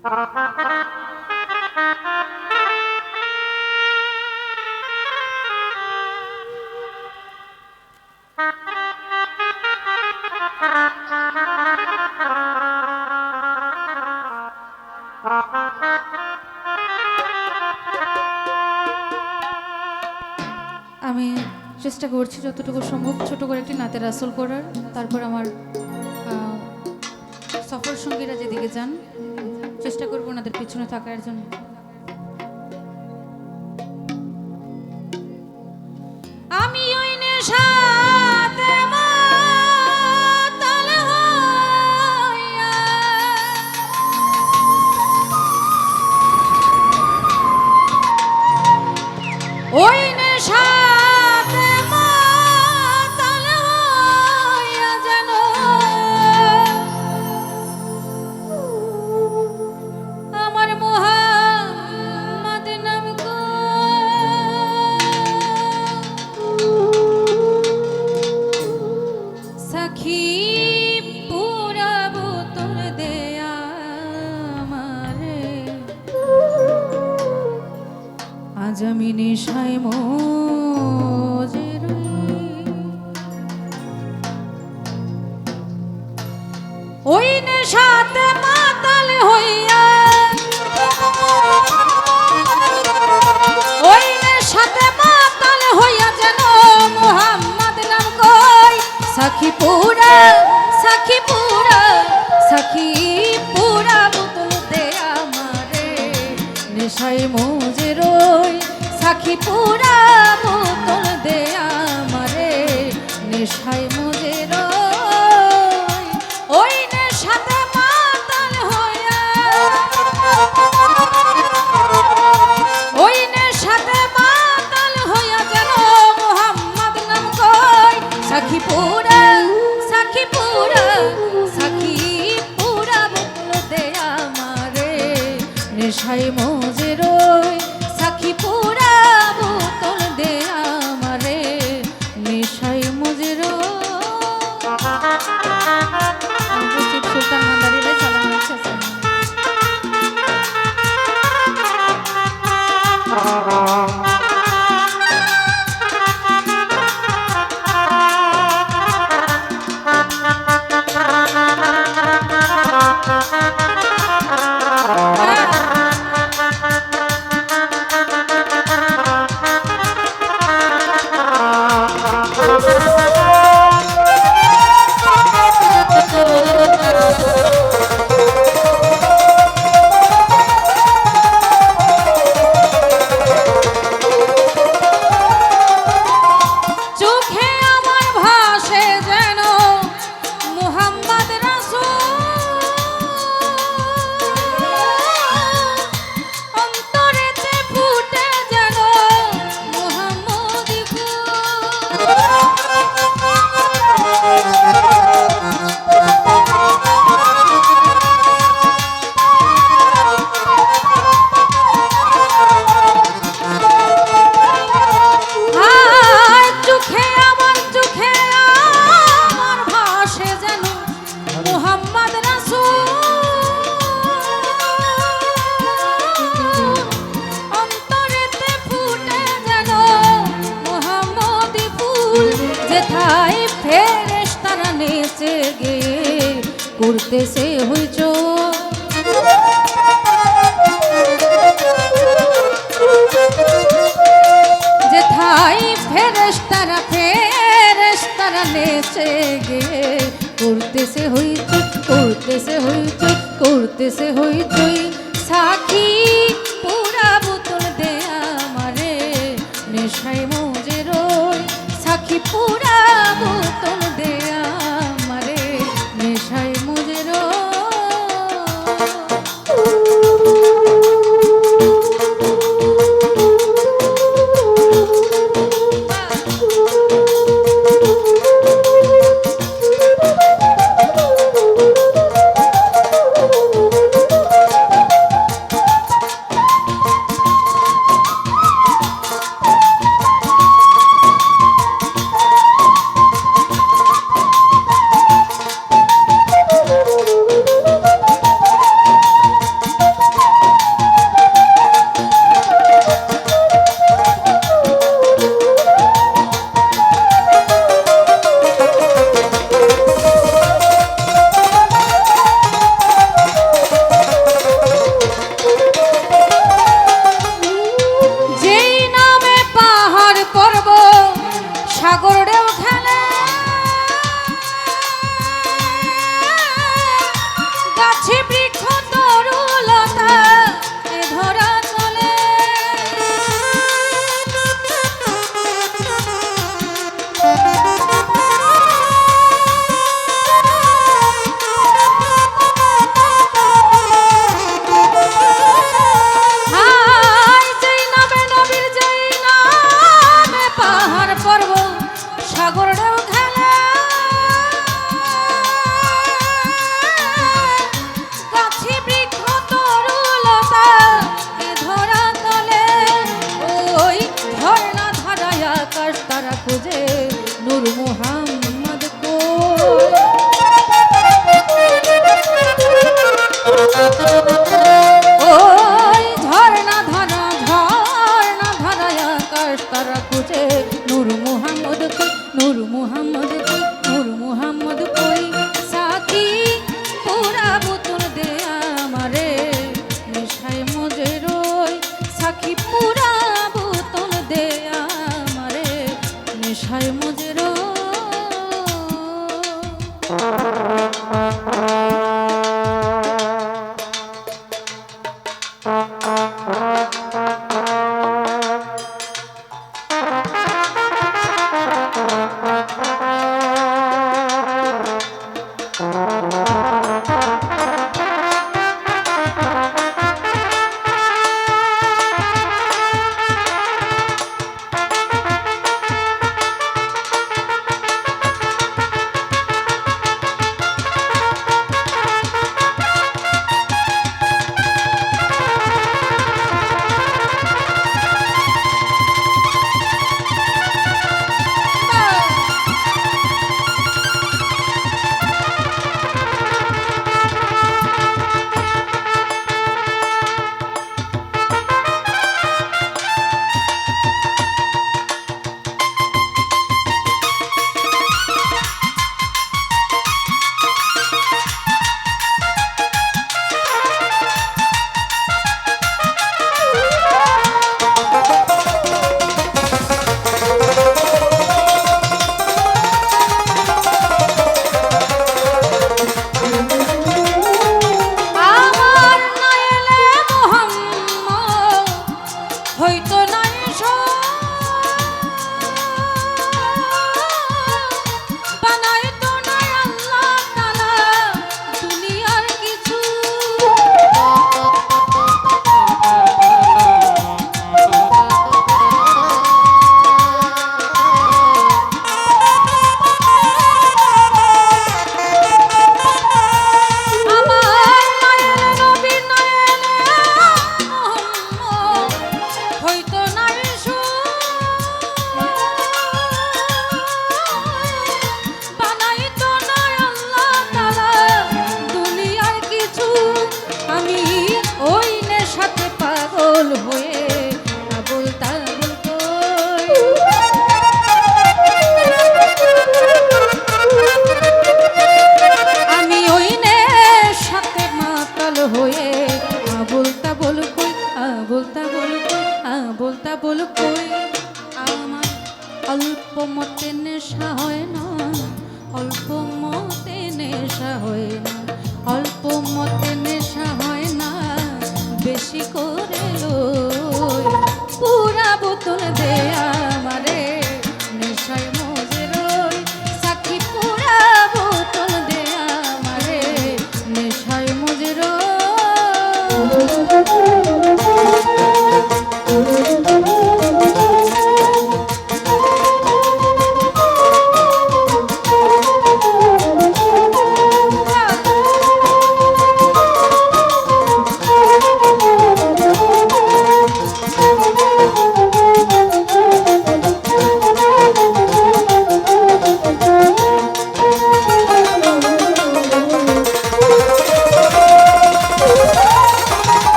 আমি চেষ্টা করছি যতটুকু সম্ভব ছোট করে একটি নাতের আসল করার। তারপর আমার সফর সঙ্গীরা যেদিকে যান চেষ্টা করবো ওনাদের পিছনে থাকার জন্য। আমি ওই নেশাতে মাতাল হইয়া ওই নেশাতে মাতাল হইয়া যেন আমার মুহাম্মদ নাম সখী পুরা বোতল দেয়া আমারে আজ আমি নেশায় মজে রই। ওই নেশাতে মাতাল হইয়া ওই নেশাতে মাতাল হইয়া যেন মুহাম্মদ নাম কই সখী পুরা সখী পুরা সখী পুরা বোতল দে আমারে নেশায় মজে রই সখী পুরা বোতল দে আমারে নেশায় মজে রই। ওই নেশাতে মাতাল হইয়া ওই নেশাতে মাতাল হইয়া যেন মুহাম্মদ নাম কই সখী পুরা সখী পুরা সখী পুরা বোতল দে আমারে নেশায় মজে রই সখী পুরা বোতল দে আমারে নেশায় মজে রই। সুলতান ভান্ডারী ভাই সালাম হচ্ছে। যেথায় ফেরেশতারা নেচে গে করতেছে হইচই যেথায় ফেরেশতারা নেচে গে করতেছে হইচই করতেছে হইচই করতেছে হইচই সাক্ষী পুরা বোতল দে আমারে নেশায় মজে রই সাক্ষী পুরা বোতল দে আমারে নেশায় মজে রই। অল্প মতে নেশা হয় না, অল্প মতে নেশা হয় না, অল্প মতে নেশা হয় না, বেশি করে